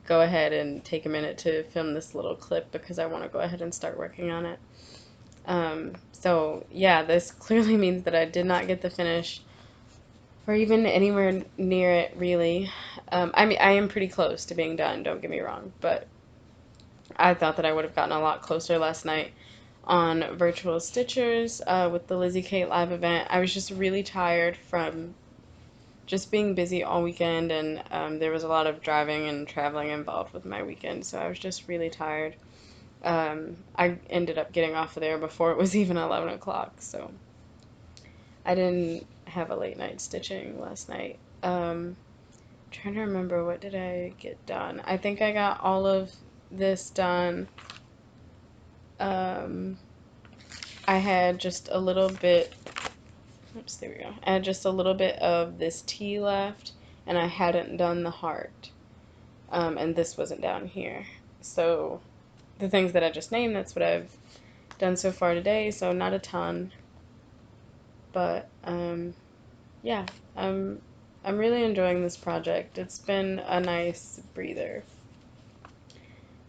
[SPEAKER 2] go ahead and take a minute to film this little clip because I want to go ahead and start working on it. So yeah, this clearly means that I did not get the finish or even anywhere near it really. I mean, I am pretty close to being done, don't get me wrong, but I thought that I would have gotten a lot closer last night on Virtual Stitchers with the Lizzie Kate live event. I was just really tired from just being busy all weekend, and there was a lot of driving and traveling involved with my weekend, so I was just really tired. I ended up getting off of there before it was even 11 o'clock, so I didn't have a late night stitching last night. Trying to remember, what did I get done? I think I got all of this done. I had just a little bit, oops, there we go. I had just a little bit of this T left, and I hadn't done the heart. And this wasn't down here. So the things that I just named, that's what I've done so far today, so not a ton. But yeah, I'm really enjoying this project. It's been a nice breather.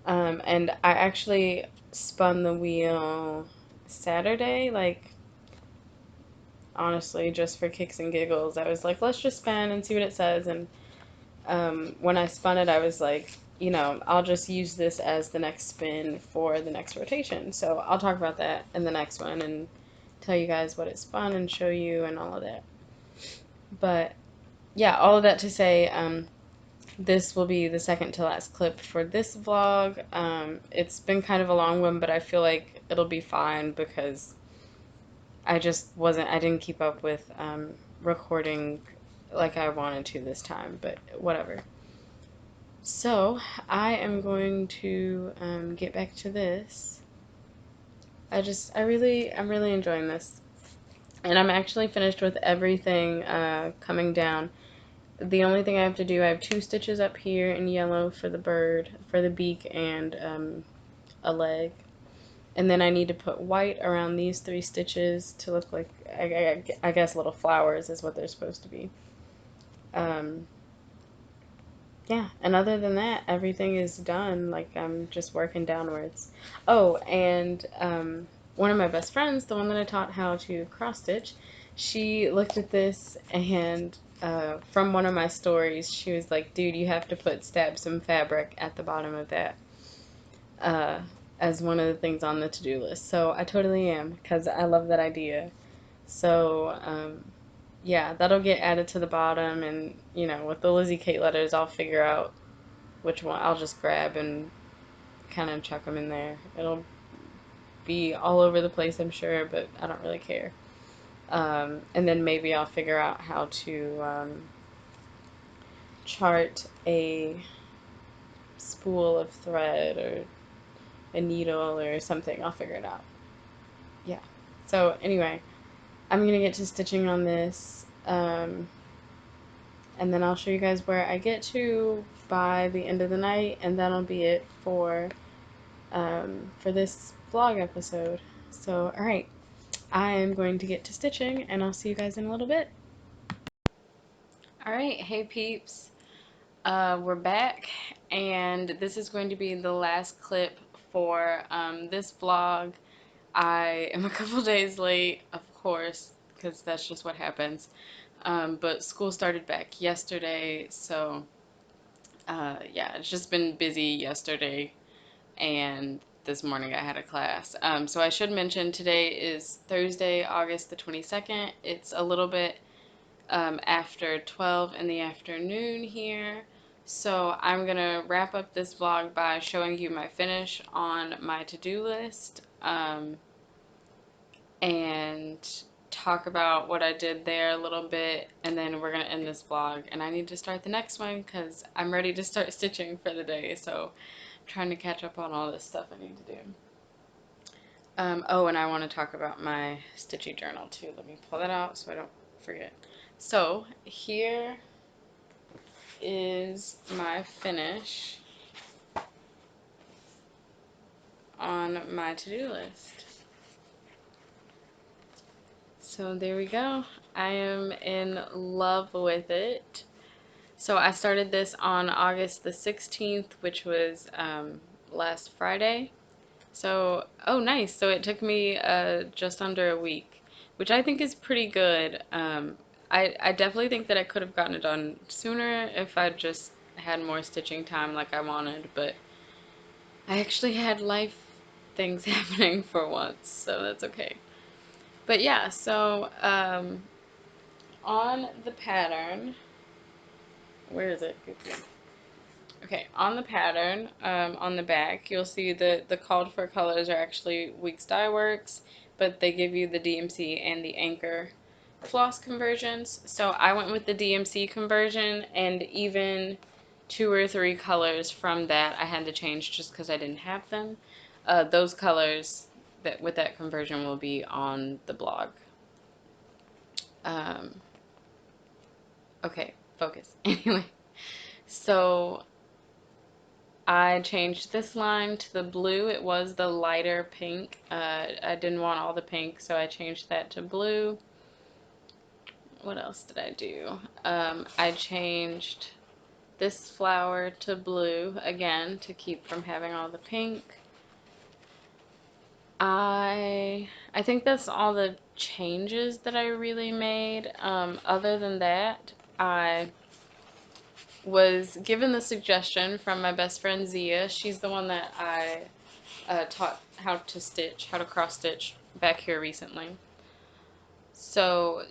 [SPEAKER 2] And I actually spun the wheel Saturday, like honestly, just for kicks and giggles. I was like, let's just spin and see what it says. And when I spun it, I was like, I'll just use this as the next spin for the next rotation. So I'll talk about that in the next one and tell you guys what it spun and show you and all of that. But yeah, all of that to say, this will be the second to last clip for this vlog. It's been kind of a long one, but I feel like it'll be fine because I didn't keep up with recording like I wanted to this time, but whatever. So I am going to get back to this. I'm really enjoying this. And I'm actually finished with everything coming down. The only thing I have to do, I have 2 stitches up here in yellow for the bird, for the beak, and a leg. And then I need to put white around these 3 stitches to look like, I guess, little flowers is what they're supposed to be. Yeah, and other than that, everything is done. Like, I'm just working downwards. Oh, and one of my best friends, the one that I taught how to cross stitch, she looked at this and from one of my stories, she was like, dude, you have to stab some fabric at the bottom of that uh, as one of the things on the to-do list. So I totally am, because I love that idea. So, yeah, that'll get added to the bottom, and with the Lizzie Kate letters, I'll figure out which one I'll just grab and kind of chuck them in there. It'll be all over the place, I'm sure, but I don't really care. And then maybe I'll figure out how to chart a spool of thread or a needle or something. I'll figure it out. Yeah. So anyway, I'm gonna get to stitching on this. And then I'll show you guys where I get to by the end of the night, and that'll be it for this vlog episode. So, alright, I am going to get to stitching, and I'll see you guys in a little bit. Alright, hey peeps, we're back, and this is going to be the last clip for this vlog. I am a couple days late, of course,
[SPEAKER 1] because that's just what happens. But school started back yesterday, so yeah, it's just been busy yesterday, and this morning I had a class. So I should mention today is Thursday, August the 22nd. It's a little bit after 12 in the afternoon here. So I'm gonna wrap up this vlog by showing you my finish on my to-do list, and talk about what I did there a little bit, and then we're gonna end this vlog. And I need to start the next one because I'm ready to start stitching for the day. So I'm trying to catch up on all this stuff I need to do. Oh, and I want to talk about my stitchy journal too. Let me pull that out so I don't forget. So here is my finish on my to-do list. So there we go. I am in love with it. So I started this on August the 16th, which was last Friday. So, oh nice. So it took me just under a week, which I think is pretty good. I definitely think that I could have gotten it done sooner if I just had more stitching time like I wanted, but I actually had life things happening for once, so that's okay. But yeah, so on the pattern, where is it? Okay, on the pattern, on the back, you'll see the called for colors are actually Weeks Dye Works, but they give you the DMC and the Anchor floss conversions. So I went with the DMC conversion, and even 2 or 3 colors from that I had to change just because I didn't have them. Those colors that with that conversion will be on the blog. Um, okay, focus. Anyway, so I changed this line to the blue. It was the lighter pink. I didn't want all the pink, so I changed that to blue. What else did I do? I changed this flower to blue again to keep from having all the pink. I think that's all the changes that I really made. Other than that, I was given the suggestion from my best friend Zia. She's the one that I taught how to stitch, how to cross stitch back here recently. So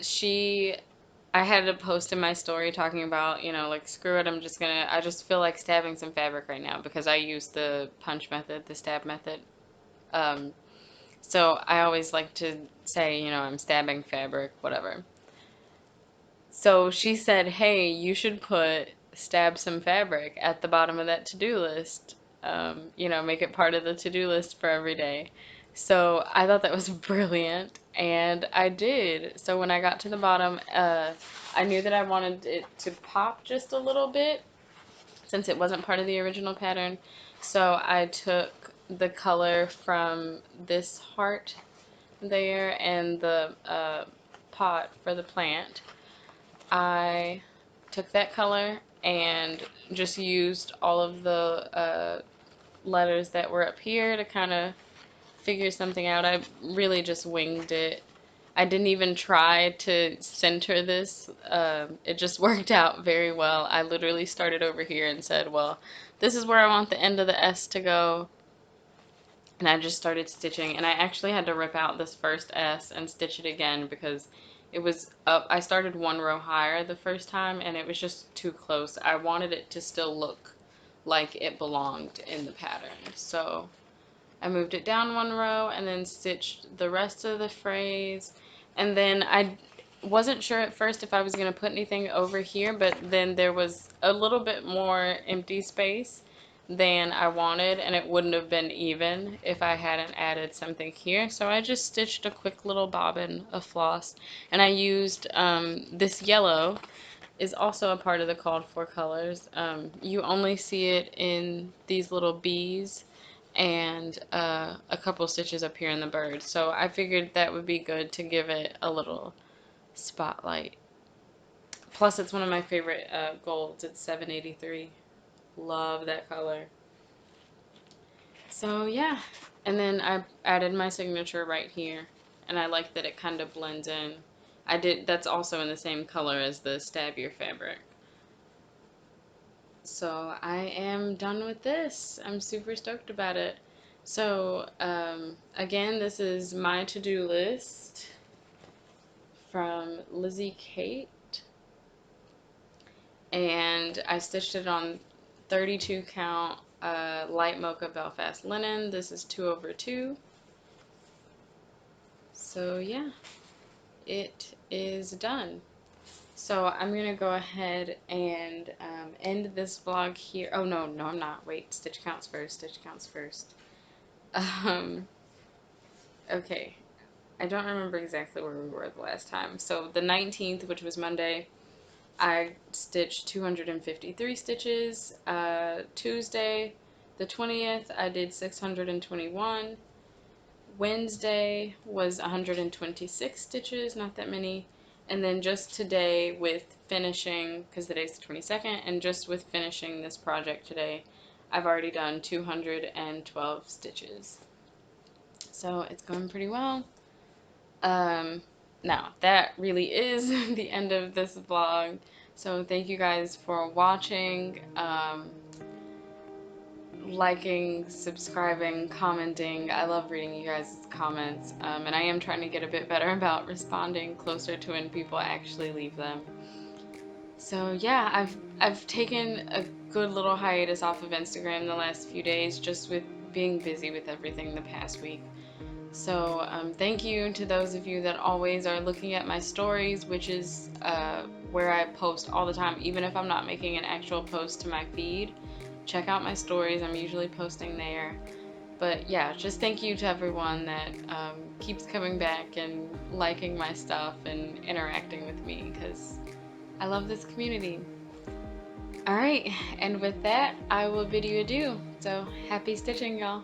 [SPEAKER 1] I had a post in my story talking about, like, screw it, I just feel like stabbing some fabric right now because I use the punch method, the stab method. Um, so I always like to say, I'm stabbing fabric, whatever. So she said, hey, you should put stab some fabric at the bottom of that to-do list. Make it part of the to-do list for every day. So I thought that was brilliant, and I did. So when I got to the bottom, I knew that I wanted it to pop just a little bit since it wasn't part of the original pattern. So I took the color from this heart there and the pot for the plant. I took that color and just used all of the letters that were up here to kind of figure something out. I really just winged it. I didn't even try to center this. It just worked out very well. I literally started over here and said, well, this is where I want the end of the S to go. And I just started stitching, and I actually had to rip out this first S and stitch it again because it was up. I started 1 row higher the first time, and it was just too close. I wanted it to still look like it belonged in the pattern. So I moved it down 1 row and then stitched the rest of the phrase. And then I wasn't sure at first if I was going to put anything over here, but then there was a little bit more empty space than I wanted, and it wouldn't have been even if I hadn't added something here. So I just stitched a quick little bobbin of floss, and I used this yellow is also a part of the called for colors. You only see it in these little bees and a couple stitches up here in the bird. So I figured that would be good to give it a little spotlight. Plus, it's one of my favorite golds. It's 783. Love that color. So yeah, and then I added my signature right here, and I like that it kind of blends in.
[SPEAKER 2] That's also in the same color as the Stab Your fabric. So I am done with this. I'm super stoked about it. So again, this is my to-do list from Lizzie Kate, and I stitched it on 32 count light mocha Belfast linen. This is 2/2. So yeah, it is done. So I'm gonna go ahead and end this vlog here. Oh no, no I'm not. Wait, stitch counts first. Stitch counts first. Um, okay, I don't remember exactly where we were the last time. So the 19th, which was Monday, I stitched 253 stitches. Tuesday, the 20th, I did 621. Wednesday was 126 stitches, not that many. And then just today with finishing, because today's the 22nd, and just with finishing this project today, I've already done 212 stitches. So it's going pretty well. Now, that really is the end of this vlog. So thank you guys for watching. Liking, subscribing, commenting. I love reading you guys' comments, and I am trying to get a bit better about responding closer to when people actually leave them. So yeah, I've taken a good little hiatus off of Instagram the last few days, just with being busy with everything the past week. So thank you to those of you that always are looking at my stories, which is where I post all the time, even if I'm not making an actual post to my feed. Check out my stories. I'm usually posting there. But yeah, just thank you to everyone that keeps coming back and liking my stuff and interacting with me, because I love this community. Alright, and with that, I will bid you adieu. So happy stitching, y'all.